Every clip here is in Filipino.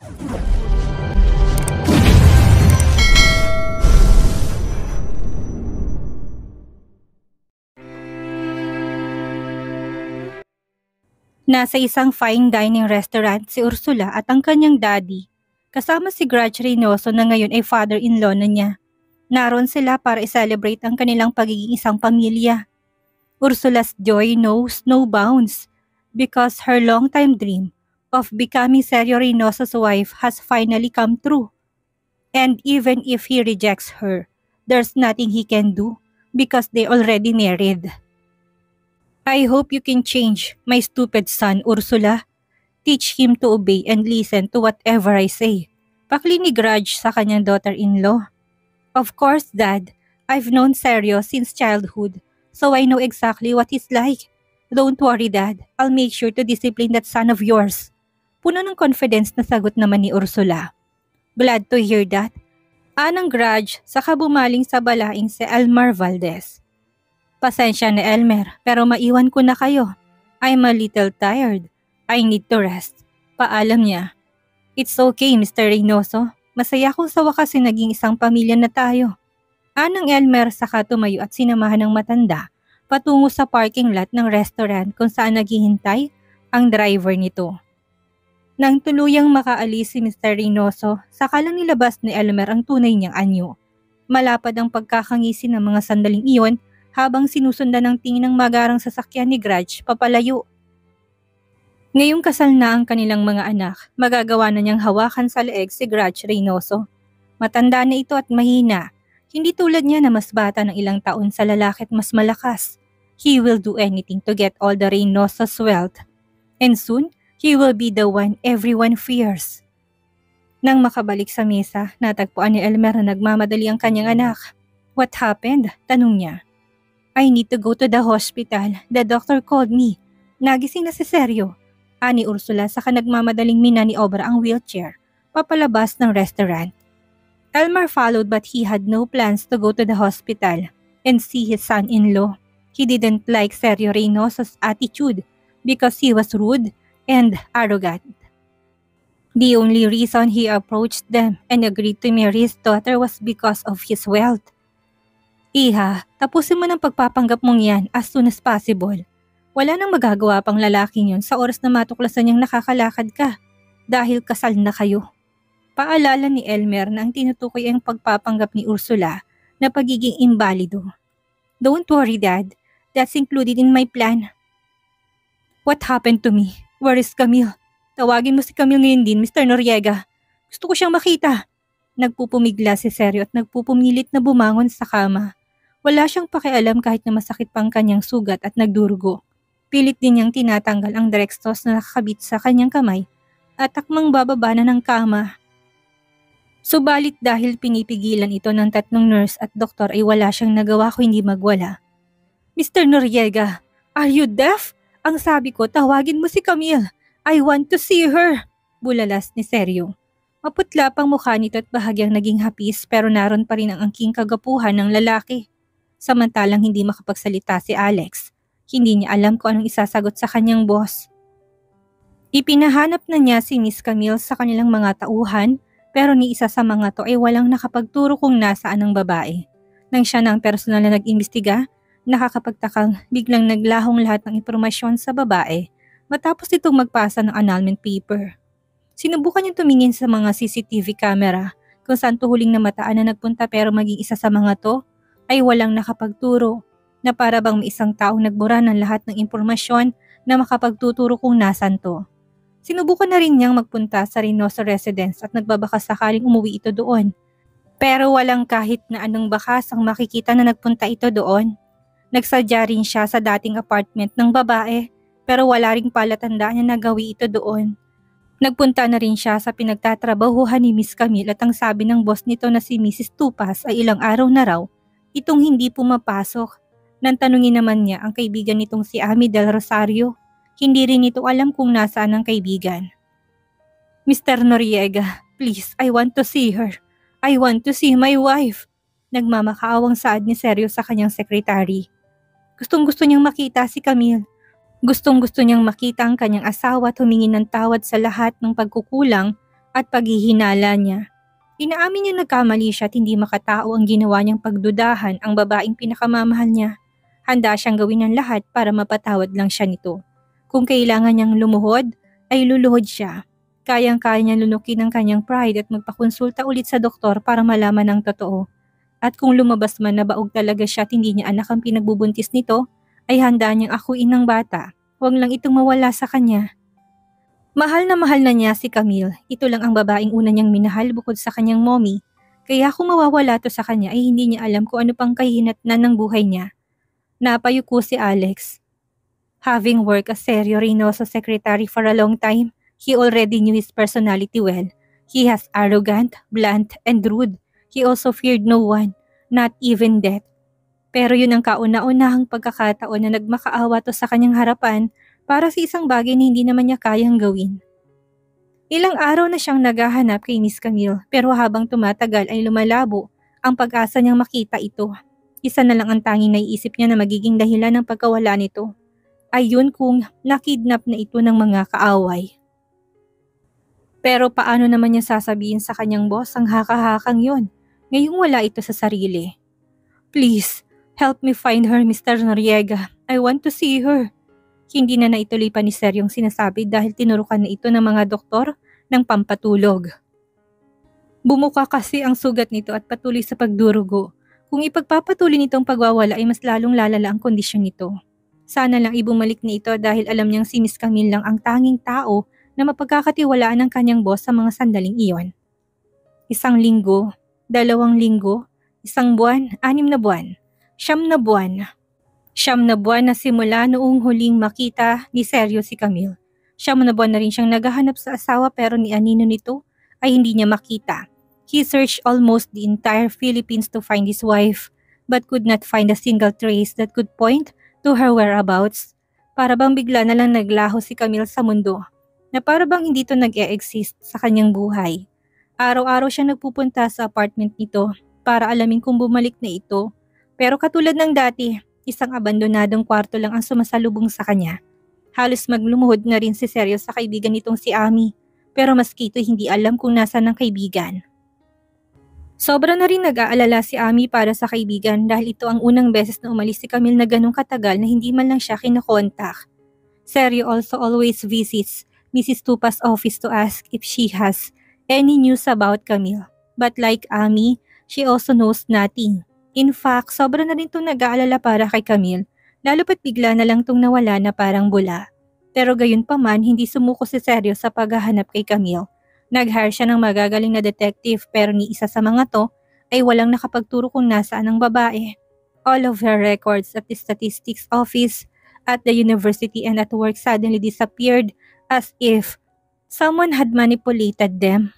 Nasa isang fine dining restaurant si Ursula at ang kanyang daddy. Kasama si Grudge Reynoso na ngayon ay father-in-law na niya. Naroon sila para i-celebrate ang kanilang pagiging isang pamilya. Ursula's joy knows no bounds because her long-time dream of becoming Sergio Reynoso's wife has finally come true. And even if he rejects her, there's nothing he can do because they already married. I hope you can change my stupid son, Ursula. Teach him to obey and listen to whatever I say. Pakli ni Grudge sa kanyang daughter-in-law. Of course, Dad. I've known Sergio since childhood, so I know exactly what he's like. Don't worry, Dad. I'll make sure to discipline that son of yours. Puno ng confidence na sagot naman ni Ursula. Glad to hear that. Anang Grudge saka bumaling sa balaing si Elmer Valdez. Pasensya na Elmer, pero maiwan ko na kayo. I'm a little tired. I need to rest. Paalam niya. It's okay, Mr. Reynoso. Masaya kung sa wakas naging isang pamilya na tayo. Anang Elmer saka tumayo at sinamahan ng matanda patungo sa parking lot ng restaurant kung saan naghihintay ang driver nito. Nang tuluyang makaalis si Mr. Reynoso, saka lang nilabas ni Elmer ang tunay niyang anyo. Malapad ang pagkakangisi ng mga sandaling iyon habang sinusundan ng tingin ng magarang sasakyan ni Grudge papalayo. Ngayong kasal na ang kanilang mga anak, magagawa na niyang hawakan sa leeg si Grudge Reynoso. Matanda na ito at mahina. Hindi tulad niya na mas bata ng ilang taon sa lalaki at mas malakas. He will do anything to get all the Reynoso's wealth. And soon, he will be the one everyone fears. Nang makabalik sa mesa, natagpuan ni Elmer na nagmamadali ang kanyang anak. What happened? Tanong niya. I need to go to the hospital. The doctor called me. Nagising na si Sergio. Ani Ursula saka nagmamadaling minaniobra ang wheelchair papalabas ng restaurant. Elmer followed but he had no plans to go to the hospital and see his son-in-law. He didn't like Sergio Reynoso's attitude because he was rude and arrogant. The only reason he approached them and agreed to marry his daughter was because of his wealth. Iha, tapusin mo ng pagpapanggap mong yan as soon as possible. Wala nang magagawa pang lalaking yun sa oras na matuklasan niyang nakakalakad ka dahil kasal na kayo. Paalala ni Elmer na ang tinutukoy ay ang pagpapanggap ni Ursula na pagiging imbalido. Don't worry, Dad. That's included in my plan. What happened to me? Where is Camille? Tawagin mo si Camille ngayon din, Mr. Noriega. Gusto ko siyang makita. Nagpupumigla si Sergio at nagpupumilit na bumangon sa kama. Wala siyang pakialam kahit na masakit pang kanyang sugat at nagdurugo. Pilit din niyang tinatanggal ang Drextos na nakakabit sa kanyang kamay at takmang bababa na ng kama. Subalit dahil pinipigilan ito ng tatlong nurse at doktor ay wala siyang nagawa kung hindi magwala. Mr. Noriega, are you deaf? Ang sabi ko, tawagin mo si Camille. I want to see her. Bulalas ni Sergio. Maputla pang mukha nito at bahagyang naging hapis pero naroon pa rin ang angking kagapuhan ng lalaki. Samantalang hindi makapagsalita si Alex. Hindi niya alam kung anong isasagot sa kanyang boss. Ipinahanap na niya si Miss Camille sa kanilang mga tauhan pero ni isa sa mga to ay walang nakapagturo kung nasaan ang babae. Nang siya na ang personal na nag-imbestiga, nakakapagtakang biglang naglahong lahat ng impormasyon sa babae matapos itong magpasa ng annulment paper. Sinubukan niyang tumingin sa mga CCTV camera kung saan to huling namataan na nagpunta pero maging isa sa mga to ay walang nakapagturo na para bang may isang taong nagbura ng lahat ng impormasyon na makapagtuturo kung nasan to. Sinubukan na rin niyang magpunta sa Reynoso residence at nagbabaka sakaling umuwi ito doon. Pero walang kahit na anong bakas ang makikita na nagpunta ito doon. Nagsadya rin siya sa dating apartment ng babae pero wala ring palatandaan na nagawi ito doon. Nagpunta na rin siya sa pinagtatrabahuhan ni Miss Camille at ang sabi ng boss nito na si Mrs. Tupas ay ilang araw na raw itong hindi pumapasok. Nang tanungin naman niya ang kaibigan nitong si Ami del Rosario, hindi rin ito alam kung nasaan ang kaibigan. Mr. Noriega, please, I want to see her. I want to see my wife. Nagmamakaawang saad ni Sergio sa kanyang sekretary. Gustong-gusto niyang makita si Camille. Gustong-gusto niyang makita ang kanyang asawa at humingi ng tawad sa lahat ng pagkukulang at paghihinala niya. Inaamin niya nagkamali siya at hindi makatao ang ginawa niyang pagdudahan ang babaeng pinakamamahal niya. Handa siyang gawin ang lahat para mapatawad lang siya nito. Kung kailangan niyang lumuhod, ay luluhod siya. Kayang-kaya niyang lunukin ang kanyang pride at magpakonsulta ulit sa doktor para malaman ang totoo. At kung lumabas man na baog talaga siya at hindi niya anak ang pinagbubuntis nito, ay handa niyang akuin ng bata. Huwag lang itong mawala sa kanya. Mahal na niya si Camille. Ito lang ang babaeng una niyang minahal bukod sa kanyang mommy. Kaya kung mawawala to sa kanya ay hindi niya alam kung ano pang kahinatnan ng buhay niya. Napayuko si Alex. Having worked as Sergio Reynoso secretary for a long time, he already knew his personality well. He has arrogant, blunt, and rude. He also feared no one, not even death. Pero yun ang kauna-unahang pagkakataon na nagmakaawa to sa kanyang harapan para sa isang bagay na hindi naman niya kayang gawin. Ilang araw na siyang naghahanap kay Miss Camille pero habang tumatagal ay lumalabo ang pag-asa niyang makita ito. Isa na lang ang tanging naiisip niya na magiging dahilan ng pagkawala nito. Ayun kung nakidnap na ito ng mga kaaway. Pero paano naman niya sasabihin sa kanyang boss ang haka-hakang yun? Ngayong wala ito sa sarili. Please, help me find her, Mr. Noriega. I want to see her. Hindi na naituloy pa ni Sir yung sinasabi dahil tinurukan na ito ng mga doktor ng pampatulog. Bumuka kasi ang sugat nito at patuloy sa pagdurugo. Kung ipagpapatuloy nitong pagwawala ay mas lalong lalala ang kondisyon nito. Sana lang ibumalik na ito dahil alam niyang si Miss Camille lang ang tanging tao na mapagkakatiwalaan ng kanyang boss sa mga sandaling iyon. 1 linggo, 2 linggo, 1 buwan, 6 na buwan, 9 na buwan. 9 na buwan na simula noong huling makita ni Sergio si Camille. 9 na buwan na rin siyang naghahanap sa asawa pero ni anino nito ay hindi niya makita. He searched almost the entire Philippines to find his wife but could not find a single trace that could point to her whereabouts. Para bang bigla na lang naglaho si Camille sa mundo na para bang hindi to nag-e-exist sa kanyang buhay. Araw-araw siya nagpupunta sa apartment nito para alamin kung bumalik na ito. Pero katulad ng dati, isang abandonadong kwarto lang ang sumasalubong sa kanya. Halos maglumuhod na rin si Sergio sa kaibigan nitong si Ami, pero maski ito hindi alam kung nasaan ang kaibigan. Sobra na rin nag-aalala si Ami para sa kaibigan dahil ito ang unang beses na umalis si Camille na ganong katagal na hindi man lang siya kinakontak. Sergio also always visits Mrs. Tupa's office to ask if she has any news about Camille. But like Ami, she also knows nothing. In fact, sobra na rin itong nag-aalala para kay Camille, lalo pat bigla na lang itong nawala na parang bula. Pero gayon pa man, hindi sumuko si Sergio sa paghahanap kay Camille. Nag-hire siya ng magagaling na detective pero ni isa sa mga to ay walang nakapagturo kung nasaan ang babae. All of her records at the statistics office, at the university and at work suddenly disappeared as if someone had manipulated them.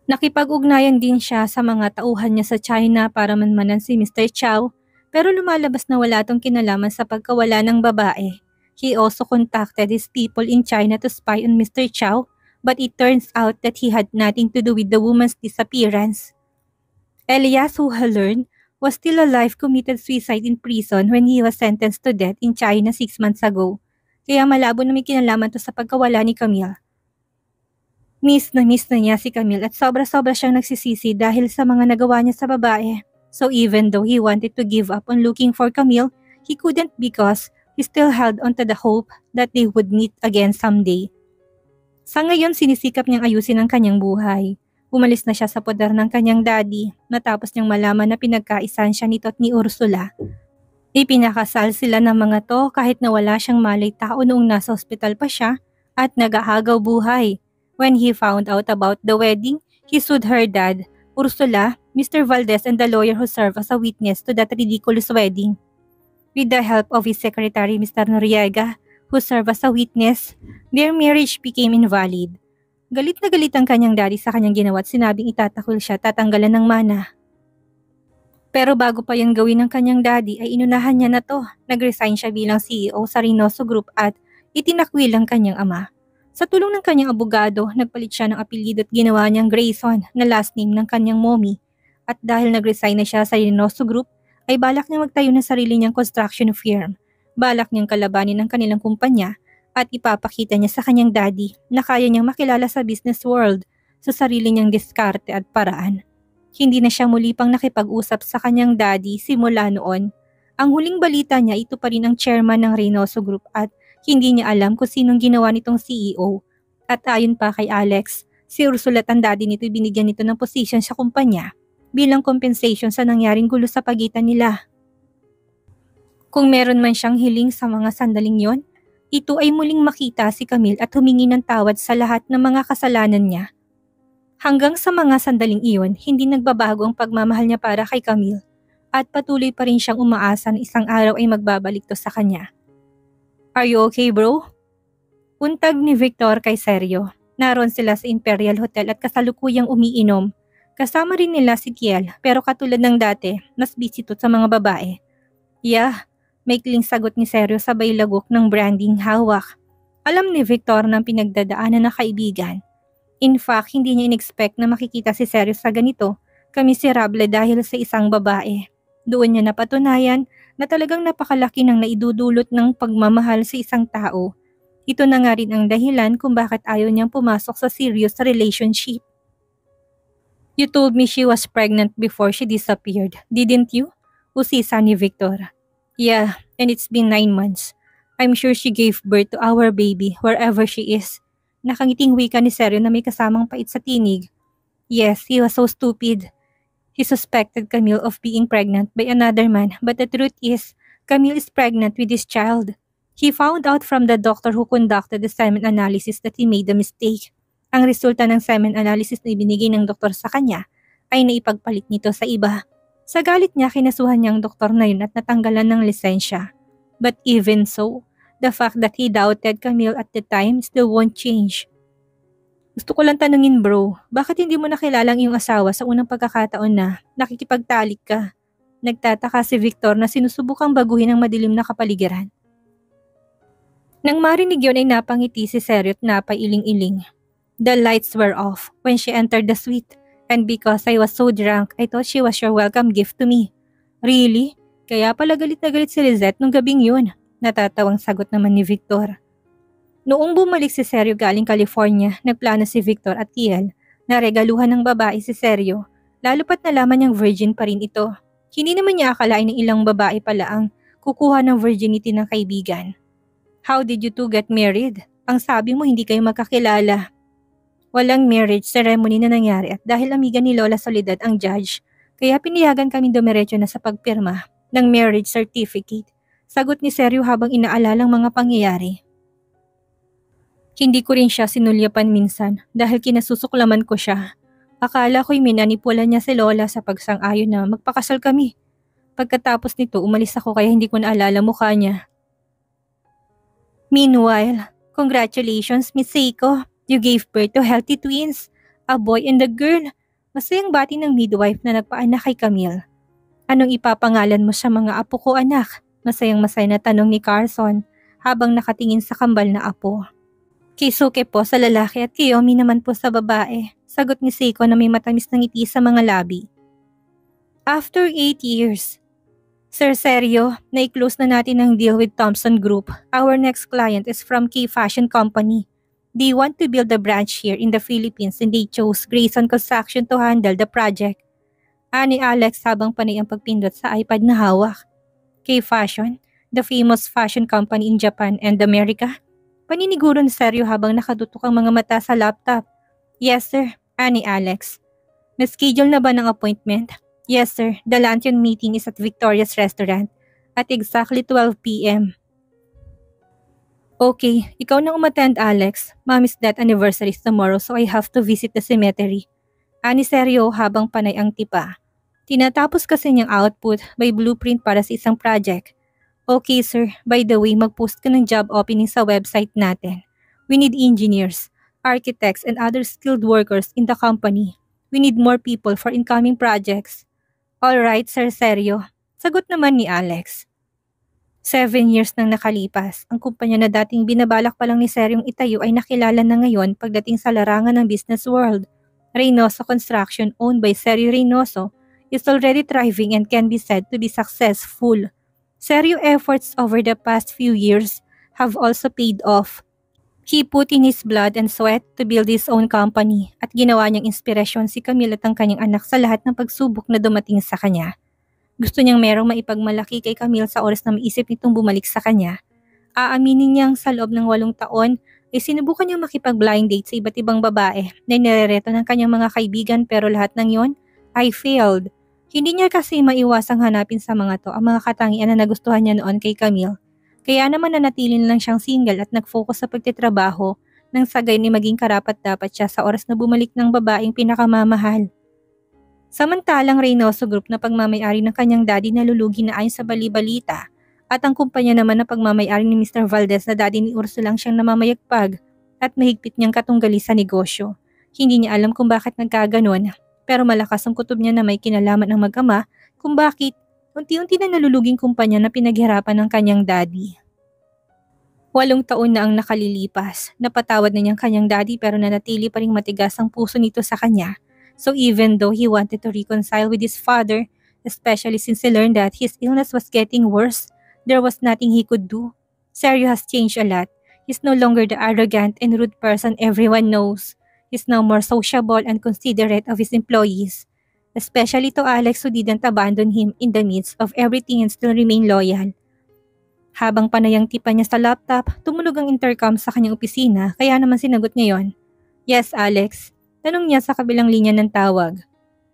Nakipag-ugnayan din siya sa mga tauhan niya sa China para manmanan si Mr. Chow pero lumalabas na wala tong kinalaman sa pagkawala ng babae. He also contacted his people in China to spy on Mr. Chow but it turns out that he had nothing to do with the woman's disappearance. Elias, who had learned, was still alive, committed suicide in prison when he was sentenced to death in China 6 months ago. Kaya malabo na may kinalaman to sa pagkawala ni Camille. Miss na niya si Camille at sobra-sobra siyang nagsisisi dahil sa mga nagawa niya sa babae. So even though he wanted to give up on looking for Camille, he couldn't because he still held on to the hope that they would meet again someday. Sa ngayon, sinisikap niyang ayusin ang kanyang buhay. Umalis na siya sa poder ng kanyang daddy matapos niyang malaman na pinagkaisan siya nito at ni Ursula. Ipinakasal sila ng mga to kahit na wala siyang malay tao noong nasa ospital pa siya at nag-ahagaw buhay. When he found out about the wedding, he sued her dad, Ursula, Mr. Valdez and the lawyer who served as a witness to that ridiculous wedding. With the help of his secretary, Mr. Noriega, who served as a witness, their marriage became invalid. Galit na galit ang kanyang daddy sa kanyang ginawa at sinabing itatakwil siya tatanggalan ng mana. Pero bago pa yan gawin ng kanyang daddy ay inunahan niya na to. Nag-resign siya bilang CEO sa Reynoso Group at itinakwil ang kanyang ama. Sa tulong ng kanyang abogado, nagpalit siya ng apelyido at ginawa niyang Grayson na last name ng kanyang mommy. At dahil nag-resign na siya sa Reynoso Group, ay balak niyang magtayo ng sarili niyang construction firm. Balak niyang kalabanin ang kanilang kumpanya at ipapakita niya sa kanyang daddy na kaya niyang makilala sa business world sa sarili niyang diskarte at paraan. Hindi na siya muli pang nakipag-usap sa kanyang daddy simula noon. Ang huling balita niya, ito pa rin ang chairman ng Reynoso Group at hindi niya alam kung sinong ginawa nitong CEO. At ayon pa kay Alex, si Ursula at ang daddy nito binigyan nito ng posisyon sa kumpanya bilang compensation sa nangyaring gulo sa pagitan nila. Kung meron man siyang hiling sa mga sandaling yon, ito ay muling makita si Camille at humingi ng tawad sa lahat ng mga kasalanan niya. Hanggang sa mga sandaling iyon, hindi nagbabago ang pagmamahal niya para kay Camille at patuloy pa rin siyang umaasa na isang araw ay magbabalik to sa kanya. "Are you okay, bro?" Untag ni Victor kay Sergio. Naroon sila sa Imperial Hotel at kasalukuyang umiinom. Kasama rin nila si Kiel pero katulad ng dati, mas busy to sa mga babae. "Yeah," maikling sagot ni Sergio sabay lagok ng branding hawak. Alam ni Victor ng pinagdadaanan ng kaibigan. In fact, hindi niya in-expect na makikita si Sergio sa ganito, kamiserable dahil sa isang babae. Doon niya napatunayan na talagang napakalaki ng naidudulot ng pagmamahal sa isang tao. Ito na nga rin ang dahilan kung bakit ayaw niyang pumasok sa serious relationship. "You told me she was pregnant before she disappeared, didn't you?" Usisa ni Victor. "Yeah, and it's been 9 months. I'm sure she gave birth to our baby wherever she is." Nakangiting wika ni Sergio na may kasamang pait sa tinig. Yes, he was so stupid. He suspected Camille of being pregnant by another man, but the truth is, Camille is pregnant with his child. He found out from the doctor who conducted the semen analysis that he made a mistake. Ang resulta ng semen analysis na ibinigay ng doktor sa kanya ay naipagpalit nito sa iba. Sa galit niya, kinasuhan niya ang doktor na yun at natanggalan ng lisensya. But even so, the fact that he doubted Camille at the time still won't change. "Gusto ko lang tanungin, bro, bakit hindi mo nakilala ang iyong asawa sa unang pagkakataon na nakikipagtalik ka?" Nagtataka si Victor na sinusubukang baguhin ang madilim na kapaligiran. Nang marinig yun ay napangiti si Sergio at napailing-iling. "The lights were off when she entered the suite, and because I was so drunk, I thought she was your welcome gift to me." "Really? Kaya pala galit na galit si Lizette nung gabing yun?" Natatawang sagot naman ni Victor. Noong bumalik si Sergio galing California, nagplano si Victor at Kiel na regaluhan ng babae si Sergio, lalo pat nalaman niyang virgin pa rin ito. Hindi naman niya akalain ng ilang babae pala ang kukuha ng virginity ng kaibigan. "How did you two get married? Ang sabi mo hindi kayo magkakilala." "Walang marriage ceremony na nangyari at dahil amiga ni Lola Soledad ang judge, kaya piniyagan kami dumiretso na sa pagpirma ng marriage certificate." Sagot ni Sergio habang inaalalang mga pangyayari. "Hindi ko rin siya sinulyapan minsan dahil kinasusuklaman ko siya. Akala ko'y minanipula niya si Lola sa pagsang-ayon na magpakasal kami. Pagkatapos nito umalis ako kaya hindi ko naalala mukha niya." Meanwhile, congratulations Miss Seiko, you gave birth to healthy twins, a boy and a girl. Masayang bati ng midwife na nagpaanak kay Camille. "Anong ipapangalan mo sa mga apo ko, anak?" Masayang-masaya na tanong ni Carson habang nakatingin sa kambal na apo. "Keisuke po sa lalaki at Kiyomi naman po sa babae," sagot ni Seiko na may matamis na ngiti sa mga labi. After 8 years, "Sir Sergio, na-close na natin ang deal with Thompson Group. Our next client is from Key Fashion Company. They want to build a branch here in the Philippines and they chose Grayson Construction to handle the project." Ani Alex habang panay ang pagpindot sa iPad na hawak. "Key Fashion, the famous fashion company in Japan and America?" Paniniguro ni Sergio habang nakatutok ang mga mata sa laptop. "Yes sir," ani Alex. "Na-schedule na ba ng appointment?" "Yes sir, the luncheon meeting is at Victoria's Restaurant at exactly 12 p.m. "Okay, ikaw nang umattend Alex. Mommy's death anniversary is tomorrow so I have to visit the cemetery." Ani Sergio habang panay ang tipa. Tinatapos kasi niyang output by blueprint para sa isang project. "Okay sir, by the way mag-post ka ng job opening sa website natin. We need engineers, architects and other skilled workers in the company. We need more people for incoming projects." "Alright Sir Sergio," sagot naman ni Alex. 7 years nang nakalipas, ang kumpanya na dating binabalak pa lang ni Sergio itayo ay nakilala na ngayon pagdating sa larangan ng business world. Reynoso Construction, owned by Sergio Reynoso, is already thriving and can be said to be successful. Serio's efforts over the past few years have also paid off. He put in his blood and sweat to build his own company at ginawa niyang inspirasyon si Camille at ang kanyang anak sa lahat ng pagsubok na dumating sa kanya. Gusto niyang merong maipagmalaki kay Camille sa oras na maisip nitong bumalik sa kanya. Aaminin niyang sa loob ng 8 taon ay sinubukan niyang makipag-blind date sa iba't ibang babae na nirereto ng kanyang mga kaibigan pero lahat ng yon ay failed. Hindi niya kasi maiwasang hanapin sa mga to ang mga katangian na nagustuhan niya noon kay Camille. Kaya naman nanatili lang siyang single at nag-focus sa pagtitrabaho nang sagay ni maging karapat-dapat siya sa oras na bumalik ng babaeng pinakamamahal. Samantalang Reynoso Group na pagmamayari ng kanyang daddy na lulugi na ayon sa bali-balita at ang kumpanya naman na pagmamayari ni Mr. Valdez na daddy ni Ursula lang siyang namamayagpag at mahigpit niyang katunggali sa negosyo. Hindi niya alam kung bakit nagkaganon pero malakas ang kutob niya na may kinalaman ang mag-ama kung bakit unti-unti na naluluging kumpanya na pinaghirapan ng kanyang daddy. 8 taon na ang nakalilipas. Napatawad na niyang kanyang daddy pero nanatili pa ring matigas ang puso nito sa kanya. So even though he wanted to reconcile with his father, especially since he learned that his illness was getting worse, there was nothing he could do. Sergio has changed a lot. He's no longer the arrogant and rude person everyone knows. He's now more sociable and considerate of his employees. Especially to Alex who didn't abandon him in the midst of everything and still remain loyal. Habang panayang tipa niya sa laptop, tumunog ang intercom sa kanyang opisina kaya naman sinagot niya yon. Yes, Alex. Tanong niya sa kabilang linya ng tawag.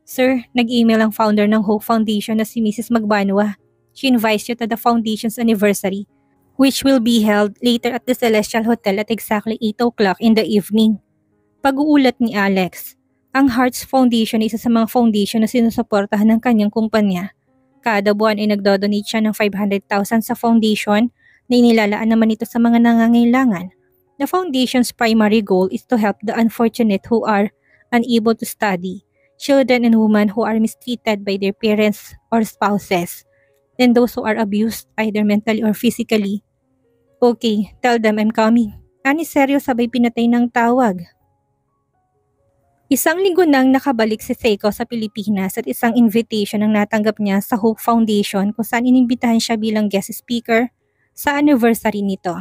Sir, nag-email ang founder ng Hope Foundation na si Mrs. Magbanwa. She invites you to the foundation's anniversary, which will be held later at the Celestial Hotel at exactly 8 o'clock in the evening. Pag-uulat ni Alex. Ang Hearts Foundation ay isa sa mga foundation na sinusuportahan ng kanyang kumpanya. Kada buwan ay nagdodonate siya ng 500,000 sa foundation na inilalaan naman ito sa mga nangangailangan. The foundation's primary goal is to help the unfortunate who are unable to study, children and women who are mistreated by their parents or spouses, and those who are abused either mentally or physically. Okay, tell them I'm coming. Ani seryo sabay pinatay ng tawag. 1 linggo nang nakabalik si Seiko sa Pilipinas at isang invitation ang natanggap niya sa Hope Foundation kung saan inimbitahan siya bilang guest speaker sa anniversary nito.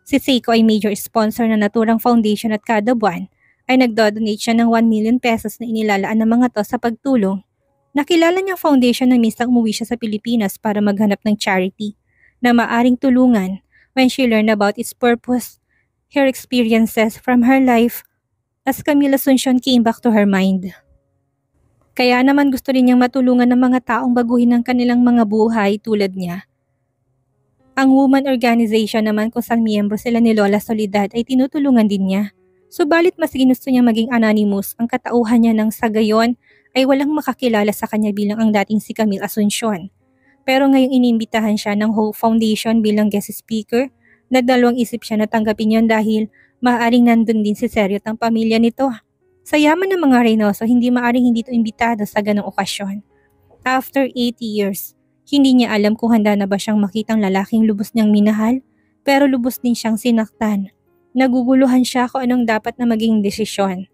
Si Seiko ay major sponsor na naturang foundation at kada buwan ay nagdodonate siya ng 1 million pesos na inilalaan ng mga to sa pagtulong. Nakilala niyang foundation na minsan umuwi siya sa Pilipinas para maghanap ng charity na maaring tulungan when she learned about its purpose, her experiences from her life, as Camille Asuncion came back to her mind. Kaya naman gusto rin niyang matulungan ng mga taong baguhin ang kanilang mga buhay tulad niya. Ang woman organization naman kung saan miyembro sila ni Lola Soledad ay tinutulungan din niya. Subalit mas ginusto niya maging anonymous ang katauhan niya nang sa gayon ay walang makakilala sa kanya bilang ang dating si Camille Asuncion. Pero ngayong inimbitahan siya ng Hope Foundation bilang guest speaker, nagdalawang isip siya na tanggapin yon dahil maaaring nandun din si Sergio at ang pamilya nito. Sa yaman ng mga Reynoso, hindi maaaring hindi ito imbitado sa ganong okasyon. After 80 years, hindi niya alam kung handa na ba siyang makitang lalaking lubos niyang minahal, pero lubos din siyang sinaktan. Naguguluhan siya kung anong dapat na maging desisyon.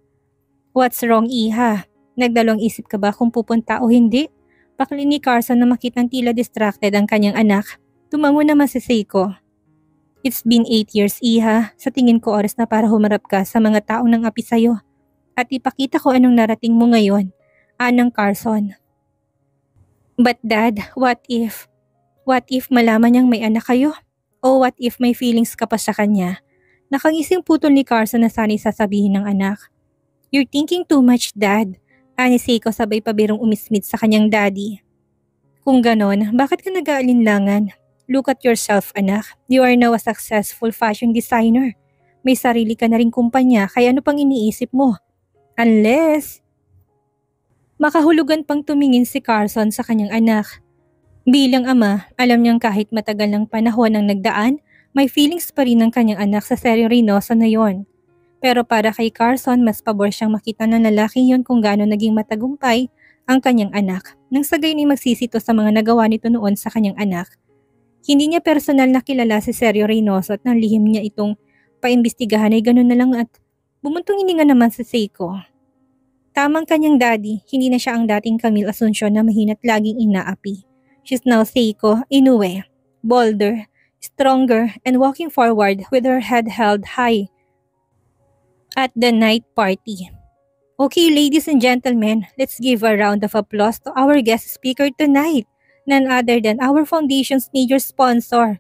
What's wrong, Iha? Nagdalawang isip ka ba kung pupunta o hindi? Pakli ni Carson na makitang tila distracted ang kanyang anak. Tumango naman si Seiko. It's been 8 years, Iha. Sa tingin ko oras na para humarap ka sa mga taong nang api sa'yo. At ipakita ko anong narating mo ngayon, Anang Carson. But Dad, what if? What if malaman niyang may anak kayo? O what if may feelings ka pa sa kanya? Nakangising putol ni Carson na sana'y sasabihin ng anak. You're thinking too much, Dad. Ani Seiko sabay pabirong umismit sa kanyang daddy. Kung ganon, bakit ka nag-aalinlangan? Look at yourself, anak. You are now a successful fashion designer. May sarili ka na ring kumpanya, kaya ano pang iniisip mo? Unless makahulugan pang tumingin si Carson sa kanyang anak. Bilang ama, alam niyang kahit matagal ng panahon ang nagdaan, may feelings pa rin ng kanyang anak sa Sergio Reynoso na yon. Pero para kay Carson, mas pabor siyang makita ng lalaking yon kung gaano naging matagumpay ang kanyang anak. Nang sagay ni magsisito sa mga nagawa nito noon sa kanyang anak. Hindi niya personal na kilala si Sergio Reynoso at nang lihim niya itong paimbestigahan ay ganun na lang at bumuntong hininga naman si Seiko. Tamang kanyang daddy, hindi na siya ang dating Camille Asuncion na mahina't laging inaapi. She's now Seiko Inoue, bolder, stronger, and walking forward with her head held high at the night party. Okay, ladies and gentlemen, let's give a round of applause to our guest speaker tonight, none other than our foundation's major sponsor,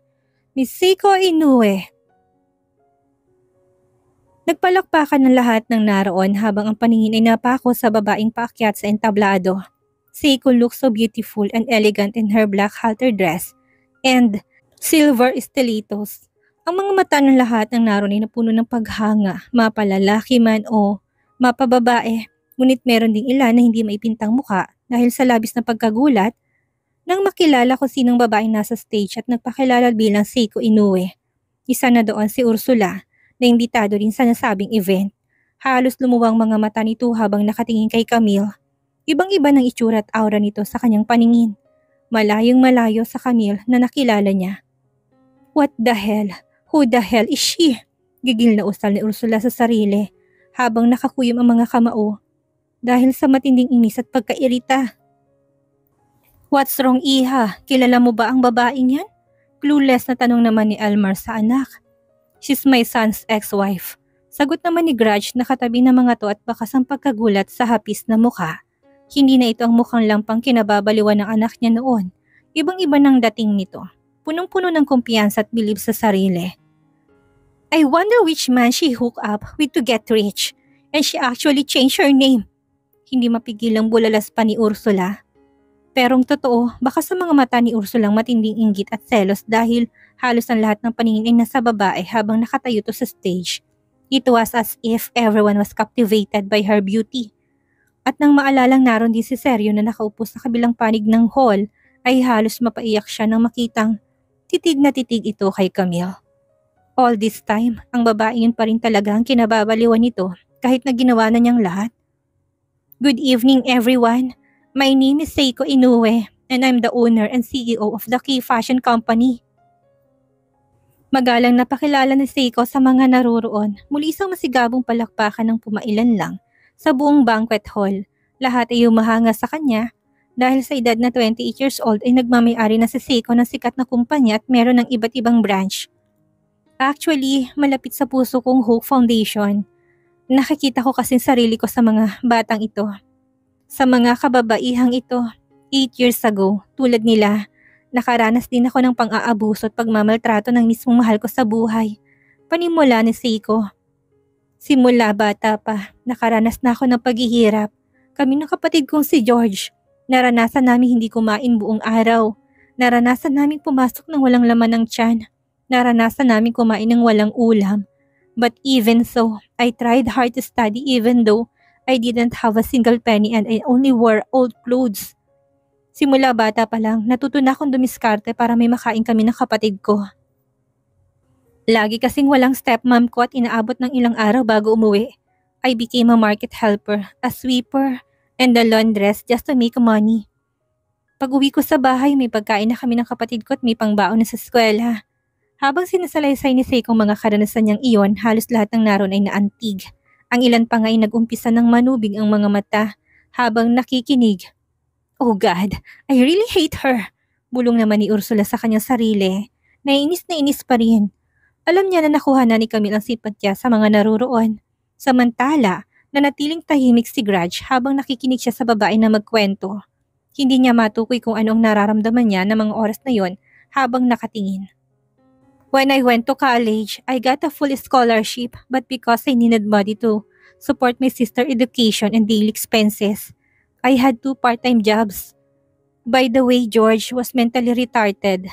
Miss Seiko Inoue. Nagpalakpakan ng lahat ng naroon habang ang paningin ay napako sa babaeng paakyat sa entablado. Seiko looked so beautiful and elegant in her black halter dress and silver stilettos. Ang mga mata ng lahat ng naroon ay napuno ng paghanga, mapalalaki man o mapababae. Ngunit meron ding ilan na hindi maipintang muka dahil sa labis na pagkagulat nang makilala kung sinong babaeng nasa stage at nagpakilala bilang Seiko Inoue. Isa na doon si Ursula na imbitado rin sa nasabing event. Halos lumuwang mga mata nito habang nakatingin kay Camille. Ibang-iba ng itsura at aura nito sa kanyang paningin. Malayong malayo sa Camille na nakilala niya. What the hell? Who the hell is she? Gigil na usal ni Ursula sa sarili habang nakakuyom ang mga kamao dahil sa matinding inis at pagkairita. What's wrong, Iha? Kilala mo ba ang babaeng yan? Clueless na tanong naman ni Elmar sa anak. She's my son's ex-wife. Sagot naman ni Grudge na katabi ng mga to at bakas ang pagkagulat sa hapis na mukha. Hindi na ito ang mukhang lampang kinababaliwan ng anak niya noon. Ibang-iba ng dating nito. Punong-puno ng kumpiyansa at bilib sa sarili. I wonder which man she hooked up with to get rich. And she actually changed her name. Hindi mapigilang bulalas pa ni Ursula. Perong totoo, baka sa mga mata ni Ursulang matinding inggit at selos dahil halos ang lahat ng paningin ay nasa babae habang nakatayo to sa stage. It was as if everyone was captivated by her beauty. At nang maalalang naroon din si Sergio na nakaupo sa kabilang panig ng hall, ay halos mapaiyak siya nang makitang titig na titig ito kay Camille. All this time, ang babae yun pa rin talaga ang kinababaliwan nito kahit na ginawa na niyang lahat. Good evening everyone. My name is Seiko Inoue and I'm the owner and CEO of the Key Fashion Company. Magalang napakilala ni Seiko sa mga naroroon. Muli isang masigabong palakpakan ng pumailan lang sa buong banquet hall. Lahat ay humahanga sa kanya dahil sa edad na 28 years old ay nagmamayari na si Seiko ng sikat na kumpanya at meron ng iba't ibang branch. Actually, malapit sa puso kong Hope Foundation. Nakikita ko kasi sarili ko sa mga batang ito. Sa mga kababaihang ito, 8 years ago, tulad nila, nakaranas din ako ng pang-aabuso at pagmamaltrato ng mismong mahal ko sa buhay. Panimula ni Seiko. Simula bata pa, nakaranas na ako ng paghihirap. Kami ng kapatid kong si George. Naranasan namin hindi kumain buong araw. Naranasan namin pumasok ng walang laman ng tiyan. Naranasan namin kumain ng walang ulam. But even so, I tried hard to study even though I didn't have a single penny and I only wore old clothes. Simula bata pa lang, natuto na akong dumiskarte para may makain kami ng kapatid ko. Lagi kasing walang stepmom ko at inaabot ng ilang araw bago umuwi. I became a market helper, a sweeper, and a laundress just to make money. Pag uwi ko sa bahay, may pagkain na kami ng kapatid ko at may pangbaon na sa eskwela. Habang sinasalaysay ni Seiko mga karanasan niyang iyon, halos lahat ng naroon ay naantig. Ang ilan pa nga ay nag-umpisa ng manubig ang mga mata habang nakikinig. Oh God, I really hate her. Bulong naman ni Ursula sa kanyang sarili. Nainis na inis pa rin. Alam niya na nakuha na ni Camille ang simpatya sa mga naroroon. Samantala, nanatiling tahimik si Grudge habang nakikinig siya sa babae na magkwento. Hindi niya matukoy kung anong nararamdaman niya ng mga oras na yon habang nakatingin. When I went to college, I got a full scholarship but because I needed money to support my sister's education and daily expenses, I had 2 part-time jobs. By the way, George was mentally retarded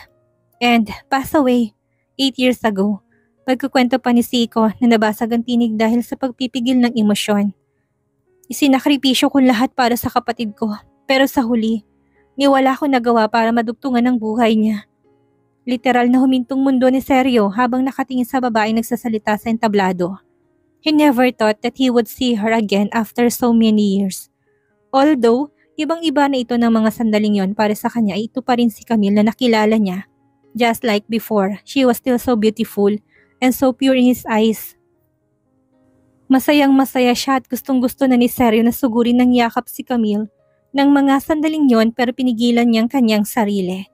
and passed away 8 years ago. Pagkukwento pa ni Seiko na nabasag ang tinig dahil sa pagpipigil ng emosyon. Isinakripisyo ko lahat para sa kapatid ko pero sa huli, niwala ko nagawa para madugtungan ang buhay niya. Literal na humintong mundo ni Sergio habang nakatingin sa babaeng nagsasalita sa entablado. He never thought that he would see her again after so many years. Although, ibang-iba na ito ng mga sandaling yon para sa kanya ay ito pa rin si Camille na nakilala niya. Just like before, she was still so beautiful and so pure in his eyes. Masayang masaya siya at gustong-gusto na ni Sergio na sugurin ng yakap si Camille ng mga sandaling yon pero pinigilan niyang kanyang sarili.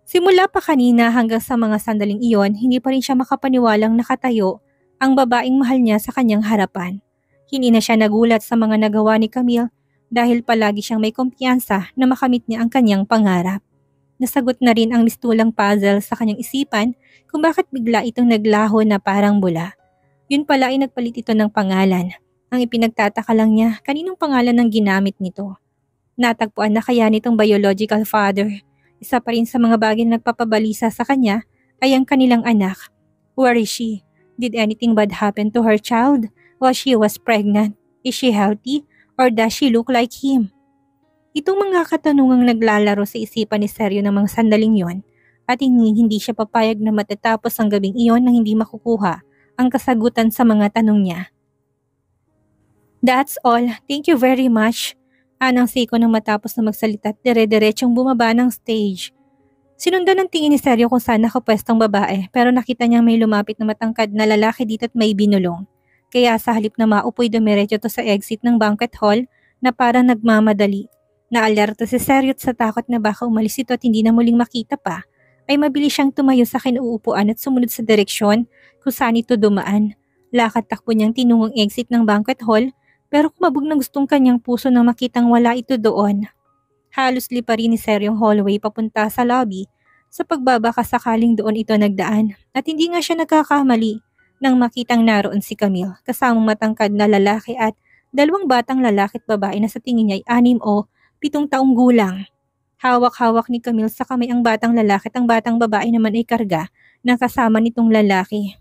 Simula pa kanina hanggang sa mga sandaling iyon, hindi pa rin siya makapaniwalang nakatayo ang babaeng mahal niya sa kanyang harapan. Hindi na siya nagulat sa mga nagawa ni Camille dahil palagi siyang may kumpiyansa na makamit niya ang kanyang pangarap. Nasagot na rin ang mistulang puzzle sa kanyang isipan kung bakit bigla itong naglaho na parang bula. Yun pala ay nagpalit ito ng pangalan. Ang ipinagtataka lang niya, kaninong pangalan ang ginamit nito? Natagpuan na kaya nitong biological father. Isa pa rin sa mga bagay na nagpapabalisa sa kanya ay ang kanilang anak. Where is she? Did anything bad happen to her child while she was pregnant? Is she healthy or does she look like him? Itong mga katanungang naglalaro sa isipan ni Sergio ng mga sandaling yon at hindi siya papayag na matatapos ang gabing iyon nang hindi makukuha ang kasagutan sa mga tanong niya. That's all. Thank you very much. Anang Seiko nang matapos na magsalita at dire-diretsyong bumaba ng stage. Sinundan ng tingin ni Sergio kung saan nakapwestong babae pero nakita niyang may lumapit na matangkad na lalaki dito at may binulong. Kaya sa halip na maupoy dumiretso to sa exit ng banquet hall na parang nagmamadali. Naalerto si Sergio sa takot na baka umalis ito at hindi na muling makita pa, ay mabilis siyang tumayo sa kinuupuan at sumunod sa direksyon kung saan ito dumaan. Lakad takbo niyang tinungong exit ng banquet hall pero kumabog na gustong kanyang puso nang makitang wala ito doon. Halos lipa rin ni Sergio yung hallway papunta sa lobby sa pagbabaka sakaling doon ito nagdaan at hindi nga siya nagkakamali nang makitang naroon si Camille kasamang matangkad na lalaki at dalawang batang lalaki at babae na sa tingin niya ay 6 o 7 taong gulang. Hawak-hawak ni Camille sa kamay ang batang lalaki at ang batang babae naman ay karga na kasama nitong lalaki.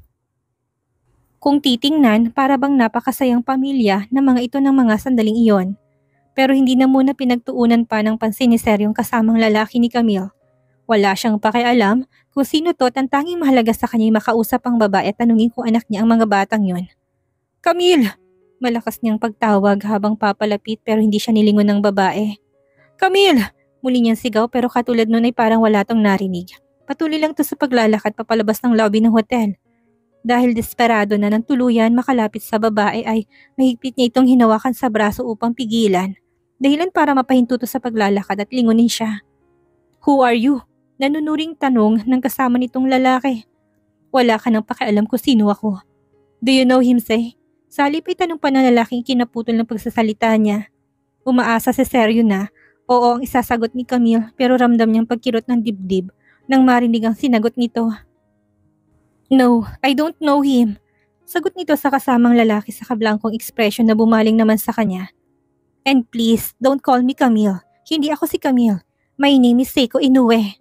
Kung titingnan, para bang napakasayang pamilya ng mga ito ng mga sandaling iyon. Pero hindi na muna pinagtuunan pa ng pansin ni Sergio yung kasamang lalaki ni Camille. Wala siyang pakialam kung sino to at ang tanging mahalaga sa kanya ay makausap ang babae at tanungin kung anak niya ang mga batang yon. Camille! Malakas niyang pagtawag habang papalapit pero hindi siya nilingon ng babae. Camille! Muli niyang sigaw pero katulad nun ay parang wala tong narinig. Patuloy lang to sa paglalakad papalabas ng lobby ng hotel. Dahil desperado na ng tuluyan makalapit sa babae ay mahigpit niya itong hinawakan sa braso upang pigilan. Dahilan para mapahinto to sa paglalakad at lingunin siya. Who are you? Nanunuring tanong ng kasama nitong lalaki. Wala ka nang pakialam kung sino ako. Do you know him, say? Sa halip ay tanong pa ng lalaking kinaputol ng pagsasalita niya. Umaasa si Sergio na oo ang isasagot ni Camille pero ramdam niyang pagkirot ng dibdib nang marinig ang sinagot nito. No, I don't know him. Sagot nito sa kasamang lalaki sa kablangkong ekspresyon na bumaling naman sa kanya. And please, don't call me Camille. Hindi ako si Camille. My name is Seiko Inoue.